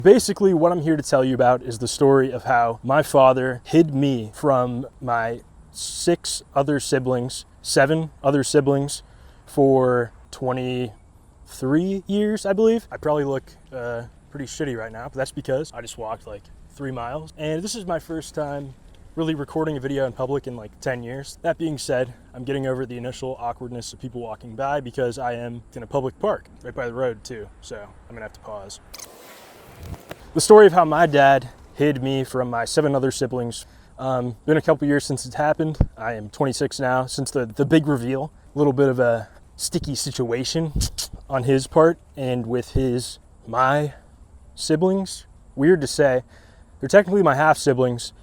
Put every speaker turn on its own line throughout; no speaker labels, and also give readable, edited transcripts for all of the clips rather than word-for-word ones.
Basically, what I'm here to tell you about is the story of how my father hid me from my 7 other siblings for 23 years, I believe. I probably look pretty shitty right now, but that's because I just walked like 3 miles. And this is my first time really recording a video in public in like 10 years. That being said, I'm getting over the initial awkwardness of people walking by because I am in a public park right by the road too. So I'm gonna have to pause. The story of how my dad hid me from my 7 other siblings. Been a couple years since it's happened. I am 26 now, since the big reveal. A little bit of a sticky situation on his part and with my siblings. Weird to say. They're technically my half siblings.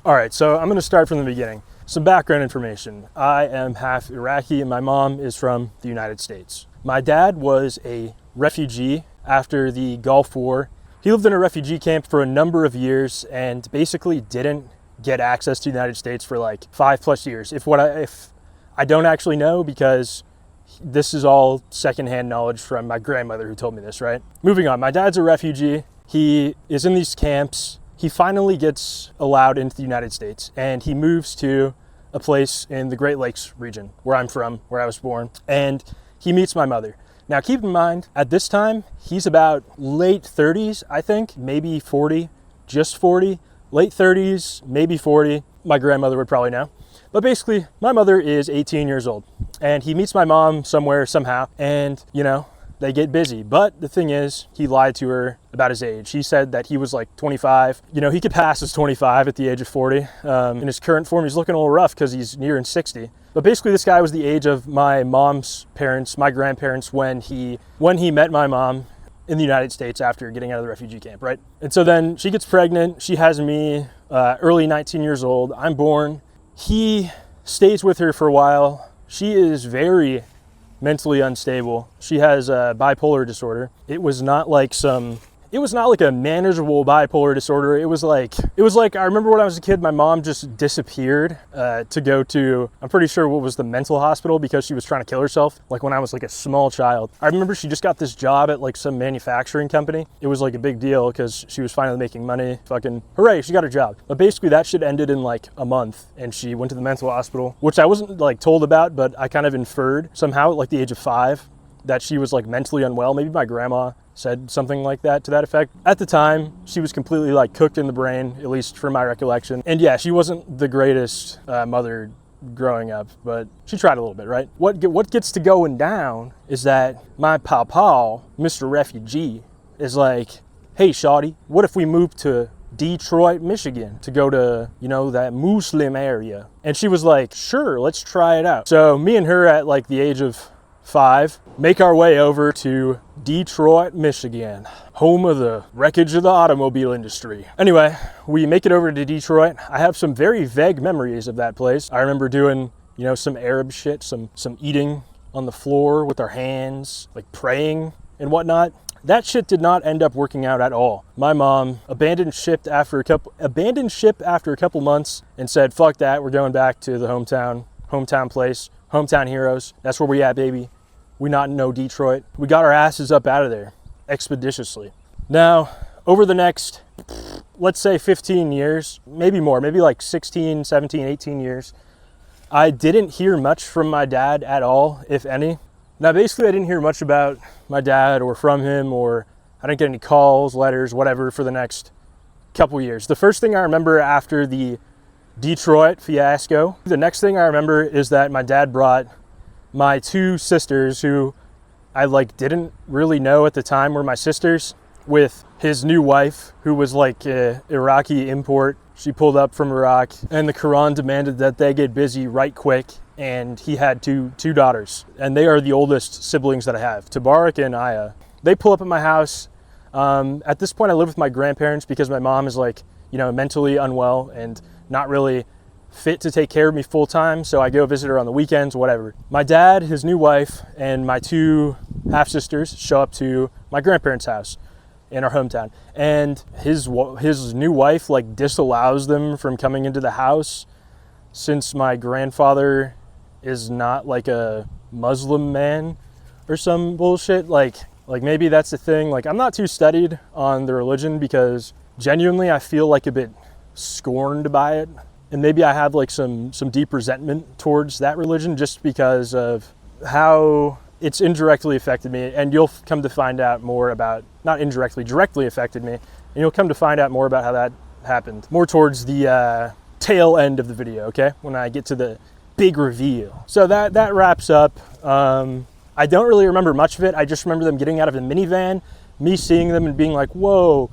All right, so I'm gonna start from the beginning. Some background information. I am half Iraqi and my mom is from the United States. My dad was a refugee after the Gulf War. He lived in a refugee camp for a number of years and basically didn't get access to the United States for like 5+ years. If I don't actually know, because this is all secondhand knowledge from my grandmother who told me this, right? Moving on, my dad's a refugee. He is in these camps. He finally gets allowed into the United States and he moves to a place in the Great Lakes region where I'm from, where I was born, and he meets my mother. Now keep in mind, at this time, he's about late 30s, I think, maybe 40, just 40, late 30s, maybe 40. My grandmother would probably know. But basically, my mother is 18 years old and he meets my mom somewhere, somehow, and they get busy. But the thing is, he lied to her about his age. He said that he was like 25. He could pass as 25 at the age of 40. In his current form, he's looking a little rough because he's nearing 60. But basically, this guy was the age of my mom's parents, my grandparents, when he met my mom in the United States after getting out of the refugee camp, right? And so then she gets pregnant. She has me, early 19 years old. I'm born. He stays with her for a while. She is very mentally unstable. She has a bipolar disorder. It was not like a manageable bipolar disorder. It was like I remember when I was a kid, my mom just disappeared to go to, I'm pretty sure, what was the mental hospital because she was trying to kill herself, like when I was like a small child. I remember she just got this job at like some manufacturing company. It was like a big deal because she was finally making money. Fucking hooray, she got a job. But basically that shit ended in like a month and she went to the mental hospital, which I wasn't like told about, but I kind of inferred somehow at like the age of 5 that she was like mentally unwell. Maybe my grandma said something like that, to that effect. At the time, she was completely like cooked in the brain, at least from my recollection. And yeah, she wasn't the greatest mother growing up, but she tried a little bit, right? What gets to going down is that my pawpaw, Mr. Refugee, is like, hey, shawty, what if we move to Detroit, Michigan to go to, that Muslim area? And she was like, sure, let's try it out. So me and her at like the age of 5 make our way over to Detroit, Michigan, home of the wreckage of the automobile industry. Anyway, we make it over to Detroit. I have some very vague memories of that place. I remember doing, some Arab shit, some eating on the floor with our hands, like praying and whatnot. That shit did not end up working out at all. My mom abandoned ship after a couple months and said, fuck that, we're going back to the hometown place, hometown heroes. That's where we at, baby. We not know Detroit. We got our asses up out of there expeditiously. Now, over the next, let's say 15 years, maybe more, maybe like 16, 17, 18 years, I didn't hear much from my dad at all, if any. Now, basically, I didn't hear much about my dad or from him, or I didn't get any calls, letters, whatever, for the next couple years. The first thing I remember after the Detroit fiasco, the next thing I remember is that my dad brought my 2 sisters, who I didn't really know at the time were my sisters, with his new wife, who was like a Iraqi import. She pulled up from Iraq, and the Quran demanded that they get busy right quick. And he had two daughters, and they are the oldest siblings that I have, Tabarak and Aya. They pull up at my house. At this point, I live with my grandparents because my mom is mentally unwell and not really fit to take care of me full time, so I go visit her on the weekends, whatever. My dad, his new wife, and my 2 half-sisters show up to my grandparents' house in our hometown, and his new wife disallows them from coming into the house since my grandfather is not like a Muslim man or some bullshit. Like maybe that's the thing. Like I'm not too studied on the religion because genuinely I feel like a bit scorned by it. And maybe I have like some deep resentment towards that religion just because of how it's indirectly affected me. And you'll come to find out more about, not indirectly, directly affected me. And you'll come to find out more about how that happened. More towards the tail end of the video, okay? When I get to the big reveal. So that wraps up. I don't really remember much of it. I just remember them getting out of the minivan, me seeing them and being like, whoa,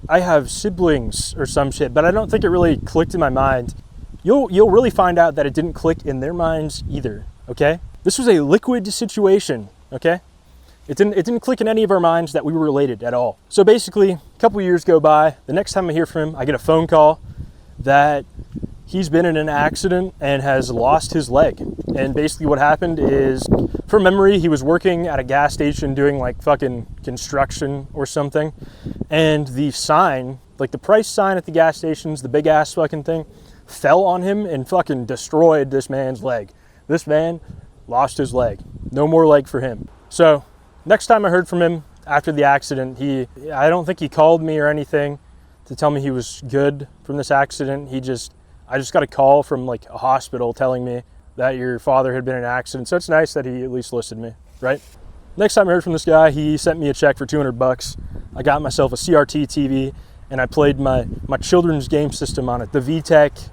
I have siblings or some shit. But I don't think it really clicked in my mind. You'll really find out that it didn't click in their minds either, okay? This was a liquid situation, okay? It didn't click in any of our minds that we were related at all. So basically, a couple years go by. The next time I hear from him, I get a phone call that he's been in an accident and has lost his leg. And basically what happened is, from memory, he was working at a gas station doing like fucking construction or something. And the sign, like the price sign at the gas stations, the big ass fucking thing, fell on him and fucking destroyed this man's leg. This man lost his leg. No more leg for him. So next time I heard from him after the accident, I don't think he called me or anything to tell me he was good from this accident. I just got a call from like a hospital telling me that your father had been in an accident. So it's nice that he at least listed me, right? Next time I heard from this guy, he sent me a check for $200. I got myself a CRT TV and I played my children's game system on it. The VTech,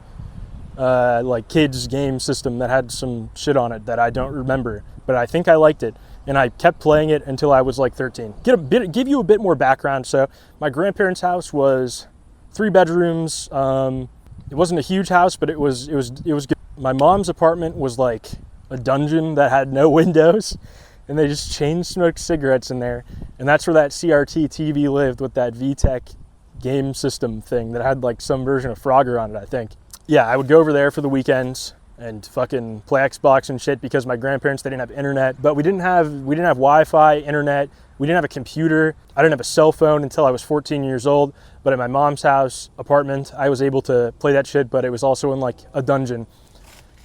like kids game system that had some shit on it that I don't remember, but I think I liked it. And I kept playing it until I was like 13. Give you a bit more background. So my grandparents' house was 3 bedrooms. It wasn't a huge house, but it was good. My mom's apartment was like a dungeon that had no windows, and they just chain smoked cigarettes in there. And that's where that CRT TV lived, with that VTech game system thing that had like some version of Frogger on it, I think. Yeah, I would go over there for the weekends and fucking play Xbox and shit because my grandparents, they didn't have internet. But we didn't have Wi-Fi, internet. We didn't have a computer. I didn't have a cell phone until I was 14 years old. But at my mom's house apartment, I was able to play that shit, but it was also in like a dungeon.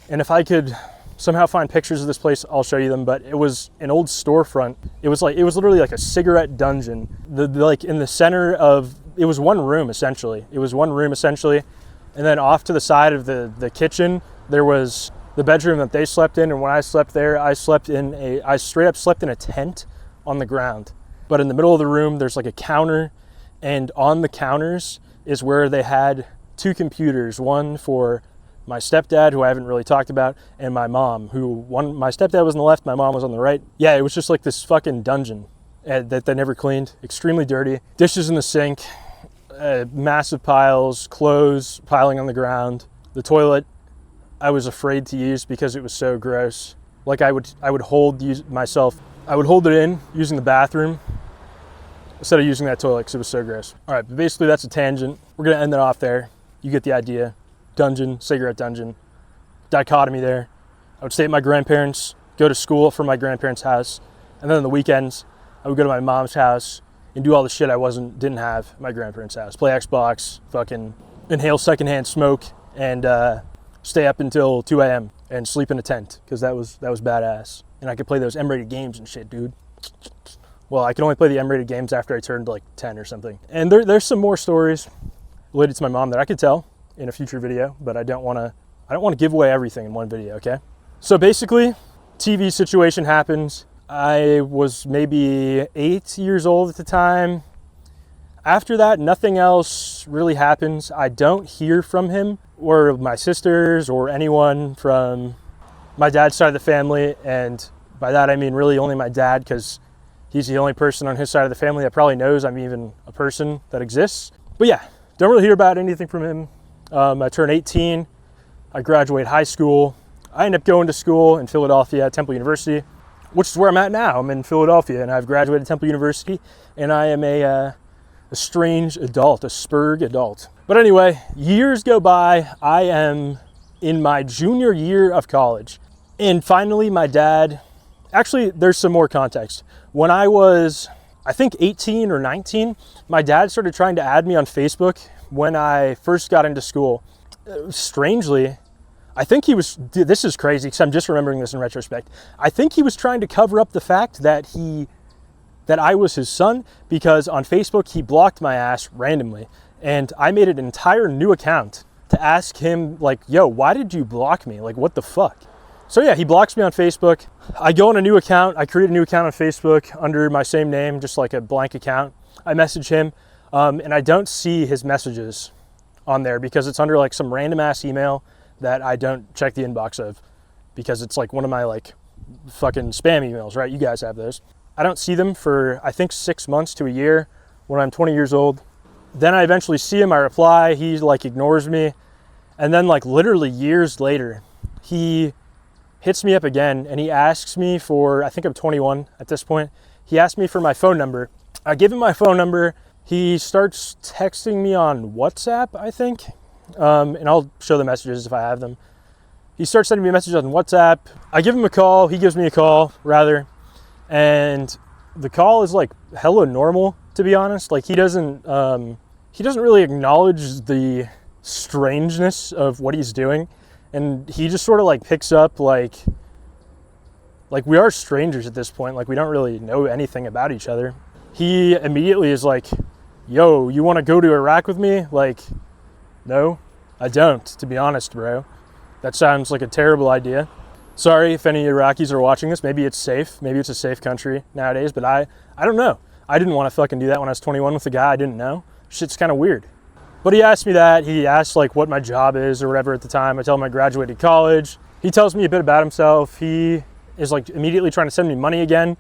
And if I could somehow find pictures of this place, I'll show you them. But it was an old storefront. It was literally like a cigarette dungeon. Like in the center of, it was one room essentially. And then off to the side of the kitchen, there was the bedroom that they slept in. And when I slept there, I straight up slept in a tent on the ground. But in the middle of the room, there's like a counter. And on the counters is where they had 2 computers, one for my stepdad, who I haven't really talked about, and my mom, my stepdad was on the left, my mom was on the right. Yeah, it was just like this fucking dungeon that they never cleaned. Extremely dirty. Dishes in the sink, massive piles, clothes piling on the ground. The toilet I was afraid to use because it was so gross. Like I would hold it in using the bathroom instead of using that toilet because it was so gross. All right, but basically that's a tangent. We're gonna end it off there. You get the idea. Dungeon, cigarette dungeon, dichotomy there. I would stay at my grandparents', go to school from my grandparents' house, and then on the weekends, I would go to my mom's house and do all the shit I didn't have at my grandparents' house. Play Xbox, fucking inhale secondhand smoke, and stay up until 2 a.m. and sleep in a tent, because that was badass. And I could play those M-rated games and shit, dude. Well, I could only play the M-rated games after I turned like 10 or something. And there's some more stories related to my mom that I could tell in a future video, but I don't want to give away everything in one video, okay? So basically, TV situation happens. I was maybe 8 years old at the time. After that, nothing else really happens. I don't hear from him or my sisters or anyone from my dad's side of the family. And by that, I mean really only my dad, because he's the only person on his side of the family that probably knows I'm even a person that exists. But yeah, don't really hear about anything from him. I turned 18. I graduate high school. I end up going to school in Philadelphia at Temple University, which is where I'm at now. I'm in Philadelphia, and I've graduated Temple University, and I am a strange adult, a spurg adult. But anyway, years go by. I am in my junior year of college, and finally my dad, actually there's some more context. When I was, I think 18 or 19, my dad started trying to add me on Facebook when I first got into school. Strangely, I think this is crazy because I'm just remembering this in retrospect. I think he was trying to cover up the fact that he that I was his son because on Facebook he blocked my ass randomly. And I made an entire new account to ask him, like, yo, why did you block me? Like, what the fuck? So yeah, he blocks me on Facebook. I go on a new account. I create a new account on Facebook under my same name, just like a blank account. I message him, and I don't see his messages on there because it's under like some random ass email that I don't check the inbox of because it's like one of my like fucking spam emails, right? You guys have those. I don't see them for, I think, 6 months to a year when I'm 20 years old. Then I eventually see him, I reply, he like ignores me. And then like literally years later, he hits me up again and he asks me for, I think I'm 21 at this point. He asked me for my phone number. I give him my phone number. He starts texting me on WhatsApp, I think. And I'll show the messages if I have them. He starts sending me messages on WhatsApp. I give him a call. He gives me a call, rather. And the call is like hella normal, to be honest. Like he doesn't really acknowledge the strangeness of what he's doing. And he just sort of like picks up like we are strangers at this point. Like we don't really know anything about each other. He immediately is like, yo, you want to go to Iraq with me? Like, no, I don't, to be honest, bro. That sounds like a terrible idea. Sorry if any Iraqis are watching this. Maybe it's safe. Maybe it's a safe country nowadays, but I don't know. I didn't want to fucking do that when I was 21 with a guy I didn't know. Shit's kind of weird. But he asked me that. He asked like what my job is or whatever at the time. I tell him I graduated college. He tells me a bit about himself. He is like immediately trying to send me money again,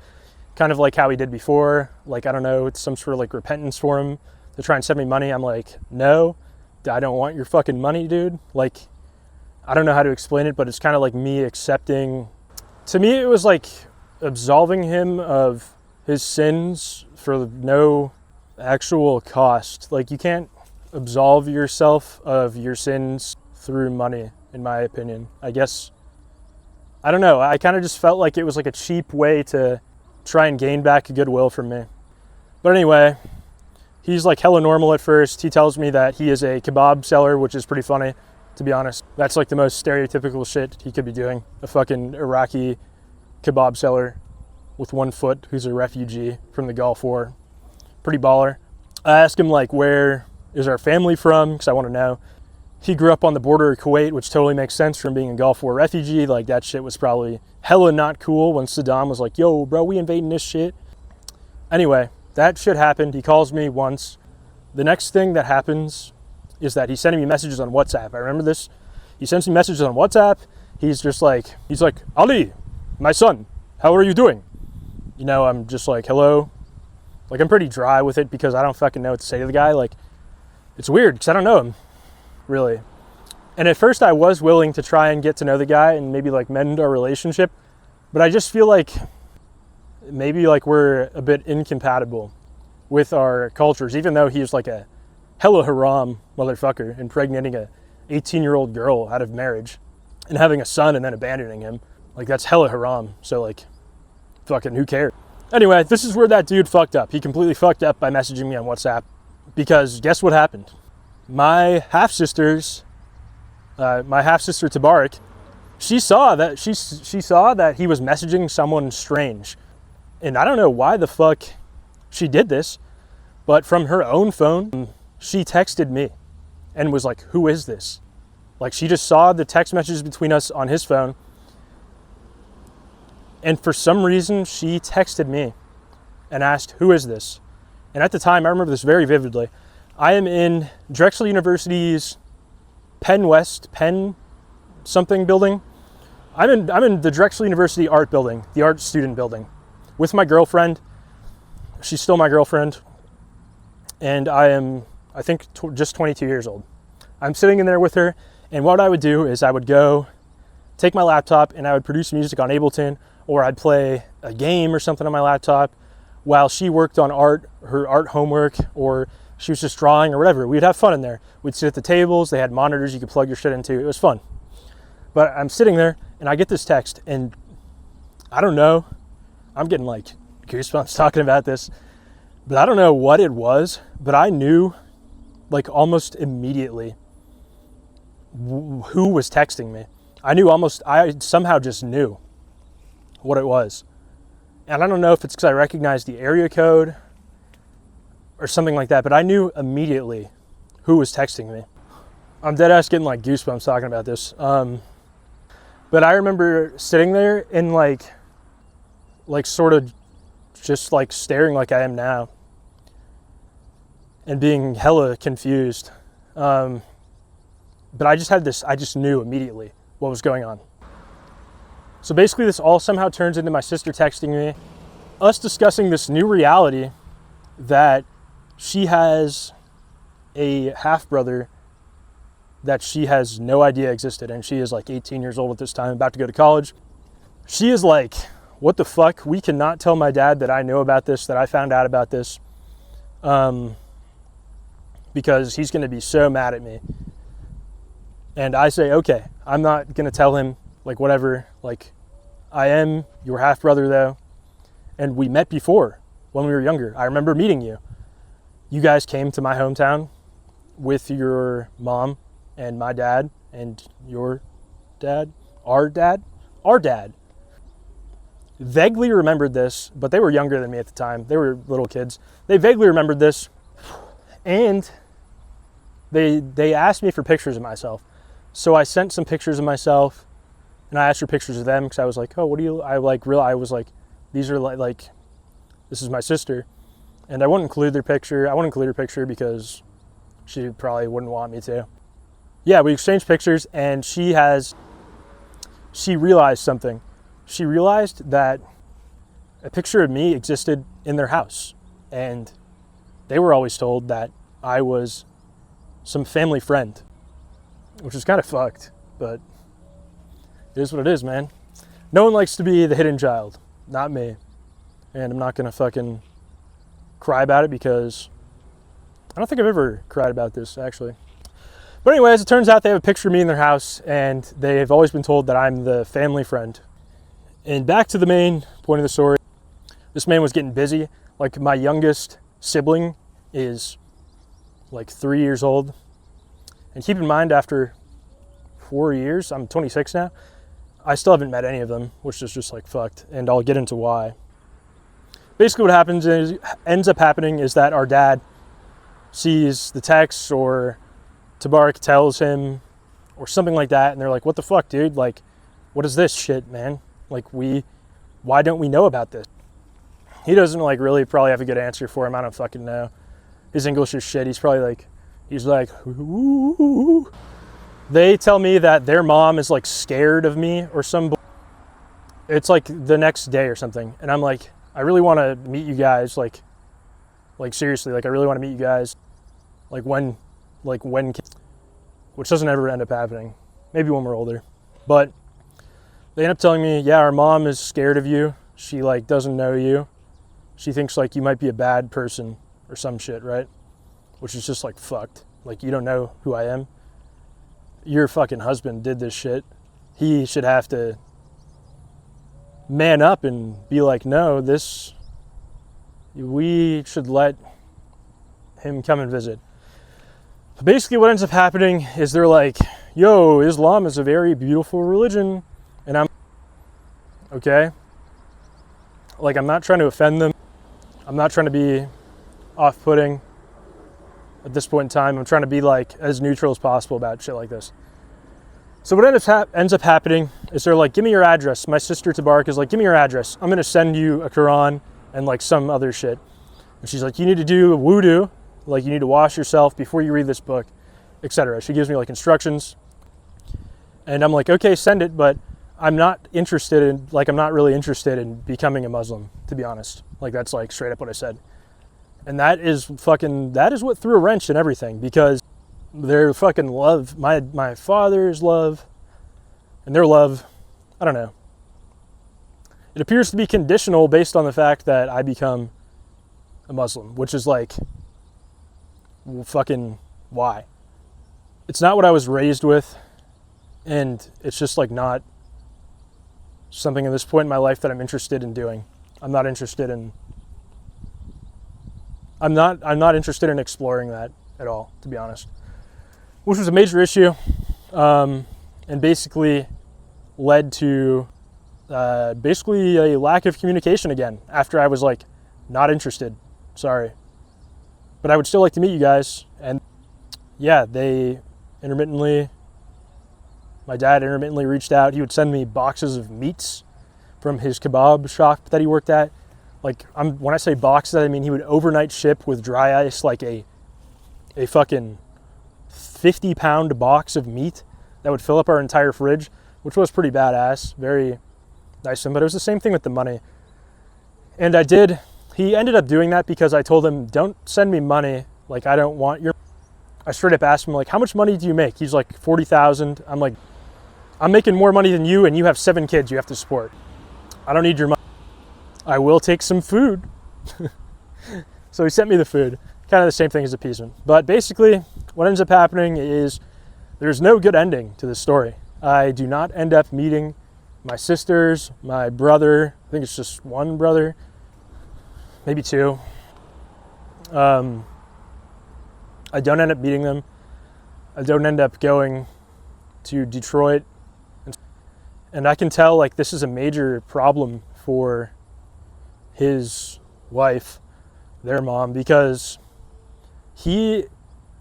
kind of like how he did before. Like, I don't know, it's some sort of like repentance for him to try and send me money. I'm like, no, I don't want your fucking money, dude. Like, I don't know how to explain it, but it's kind of like me accepting. To me, it was like absolving him of his sins for no actual cost. Like, you can't absolve yourself of your sins through money, in my opinion. I guess, I don't know. I kind of just felt like it was like a cheap way to try and gain back goodwill from me. But anyway, he's like hella normal at first. He tells me that he is a kebab seller, which is pretty funny, to be honest. That's like the most stereotypical shit he could be doing. A fucking Iraqi kebab seller with 1 foot who's a refugee from the Gulf War. Pretty baller. I asked him like, where is our family from? Because I want to know. He grew up on the border of Kuwait, which totally makes sense from being a Gulf War refugee. Like, that shit was probably hella not cool when Saddam was like, yo, bro, we invading this shit. Anyway, that shit happened. He calls me once. The next thing that happens is that he's sending me messages on WhatsApp. I remember this. He sends me messages on WhatsApp. He's like, Ali, my son, how are you doing? You know, I'm just like, hello. Like, I'm pretty dry with it because I don't fucking know what to say to the guy. Like, it's weird because I don't know him, really. And at first I was willing to try and get to know the guy and maybe like mend our relationship. But I just feel like maybe like we're a bit incompatible with our cultures, even though he's like a hella haram motherfucker impregnating a 18-year-old girl out of marriage and having a son and then abandoning him. Like, that's hella haram. So like, fucking who cares? Anyway, this is where that dude fucked up. He completely fucked up by messaging me on WhatsApp because guess what happened? My half-sister Tabarak, she saw that he was messaging someone strange. And I don't know why the fuck she did this, but from her own phone, she texted me and was like, who is this? Like, she just saw the text messages between us on his phone. And for some reason, she texted me and asked, who is this? And at the time, I remember this very vividly. I am in Drexel University's Penn something building. I'm in the Drexel University art building, the art student building, with my girlfriend. She's still my girlfriend. And I am, I think, just 22 years old. I'm sitting in there with her. And what I would do is I would go take my laptop and I would produce music on Ableton, or I'd play a game or something on my laptop while she worked on her art homework, or she was just drawing or whatever. We'd have fun in there. We'd sit at the tables. They had monitors you could plug your shit into. It was fun. But I'm sitting there and I get this text and I don't know. I'm getting like goosebumps talking about this, but I don't know what it was, but I knew like almost immediately who was texting me. I somehow just knew what it was. And I don't know if it's because I recognized the area code or something like that, but I knew immediately who was texting me. I'm dead ass getting like goosebumps talking about this. But I remember sitting there and like sort of just like staring like I am now and being hella confused. But I just knew immediately what was going on. So basically this all somehow turns into my sister texting me, us discussing this new reality that she has a half brother that she has no idea existed, and she is like 18 years old at this time, about to go to college. She is like, what the fuck? We cannot tell my dad that I know about this, that I found out about this, because he's going to be so mad at me. And I say, okay, I'm not going to tell him, like, whatever. Like, I am your half brother though, and we met before when we were younger. I remember meeting you. You guys came to my hometown with your mom and my dad and your dad, our dad. Vaguely remembered this, but they were younger than me at the time. They were little kids. They vaguely remembered this, and they asked me for pictures of myself. So I sent some pictures of myself, and I asked for pictures of them because I was like, oh, I was like, these are like, this is my sister. And I wouldn't include their picture. I wouldn't include her picture because she probably wouldn't want me to. Yeah, we exchanged pictures, and she realized something. She realized that a picture of me existed in their house, and they were always told that I was some family friend, which is kind of fucked, but it is what it is, man. No one likes to be the hidden child, not me. And I'm not gonna fucking cry about it because I don't think I've ever cried about this, actually. But anyway, as it turns out, they have a picture of me in their house, and they've always been told that I'm the family friend. And back to the main point of the story, this man was getting busy. Like, my youngest sibling is like 3 years old. And keep in mind, after 4 years, I'm 26 now, I still haven't met any of them, which is just like fucked. And I'll get into why. Basically what ends up happening is that our dad sees the text, or Tabarak tells him or something like that, and they're like, what the fuck, dude? Like, what is this shit, man? Like, why don't we know about this? He doesn't like really probably have a good answer for him. I don't fucking know. His English is shit. He's like, ooh. They tell me that their mom is like scared of me or some. It's like the next day or something, and I'm like, I really want to meet you guys. Like seriously, like I really want to meet you guys. Like when, which doesn't ever end up happening. Maybe when we're older, but they end up telling me, yeah, our mom is scared of you. She like doesn't know you. She thinks like you might be a bad person or some shit, right? Which is just like fucked. Like, you don't know who I am. Your fucking husband did this shit. He should have to man up and be like, no, we should let him come and visit. But basically what ends up happening is they're like, yo, Islam is a very beautiful religion. And I'm, okay. Like, I'm not trying to offend them. I'm not trying to be off-putting at this point in time. I'm trying to be like as neutral as possible about shit like this. So what ends up happening is they're like, give me your address. My sister Tabarak is like, give me your address. I'm going to send you a Quran and like some other shit. And she's like, you need to do wudu. Like, you need to wash yourself before you read this book, etc. She gives me like instructions. And I'm like, okay, send it. But I'm not really interested in becoming a Muslim, to be honest. Like, that's like straight up what I said. And that is what threw a wrench in everything, because their fucking love, my father's love, and their love, I don't know. It appears to be conditional based on the fact that I become a Muslim, which is like, fucking why? It's not what I was raised with, and it's just like not something at this point in my life that I'm interested in doing. I'm not interested in exploring that at all, to be honest. Which was a major issue, and basically led to Basically a lack of communication again after I was like not interested. Sorry. But I would still like to meet you guys. And yeah, my dad intermittently reached out. He would send me boxes of meats from his kebab shop that he worked at. Like, when I say boxes, I mean he would overnight ship with dry ice like a fucking 50-pound box of meat that would fill up our entire fridge, which was pretty badass. Very nice of him. But it was the same thing with the money. And he ended up doing that because I told him, don't send me money. Like, I don't want your... I straight up asked him, like, how much money do you make? He's like, 40,000. I'm like, I'm making more money than you, and you have 7 kids you have to support. I don't need your money. I will take some food. So he sent me the food. Kind of the same thing as appeasement. But basically, what ends up happening is there's no good ending to this story. I do not end up meeting my sisters, my brother. I think it's just one brother, maybe 2. I don't end up meeting them. I don't end up going to Detroit. And I can tell, like, this is a major problem for his wife, their mom, because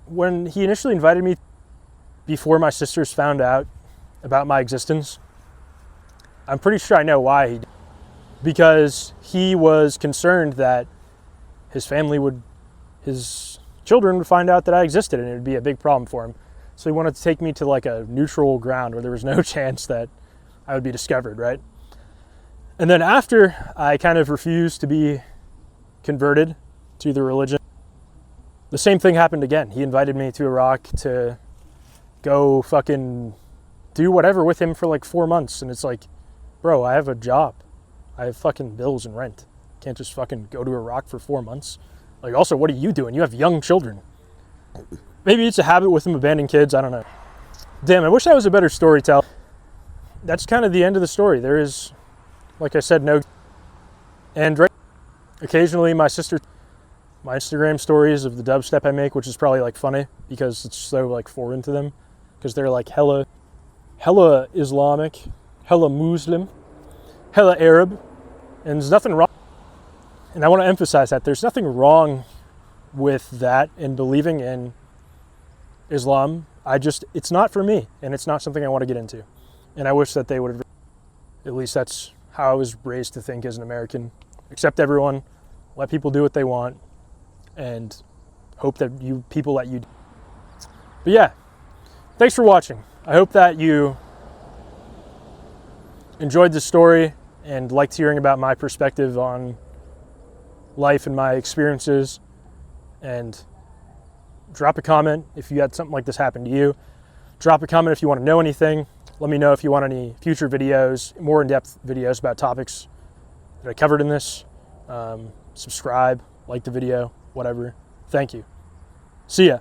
when he initially invited me, before my sisters found out about my existence, I'm pretty sure I know why he did. Because he was concerned that his children would find out that I existed and it would be a big problem for him. So he wanted to take me to like a neutral ground where there was no chance that I would be discovered, right? And then after I kind of refused to be converted to the religion, the same thing happened again. He invited me to Iraq to go fucking do whatever with him for like 4 months. And it's like, bro, I have a job. I have fucking bills and rent. Can't just fucking go to Iraq for 4 months. Like, also, what are you doing? You have young children. Maybe it's a habit with him abandoning kids. I don't know. Damn, I wish I was a better storyteller. That's kind of the end of the story. There is, like I said, no... And occasionally my Instagram stories of the dubstep I make, which is probably like funny because it's so like foreign to them, because they're like hella Islamic, hella Muslim, hella Arab, and there's nothing wrong. And I want to emphasize that there's nothing wrong with that and believing in Islam. It's not for me, and it's not something I want to get into. And I wish that they would have, at least that's how I was raised to think as an American. Accept everyone, let people do what they want, and hope that people let you. But yeah, thanks for watching. I hope that you enjoyed this story and liked hearing about my perspective on life and my experiences. And drop a comment if you had something like this happen to you. Drop a comment if you want to know anything. Let me know if you want any future videos, more in-depth videos about topics that I covered in this. Subscribe, like the video, whatever. Thank you. See ya.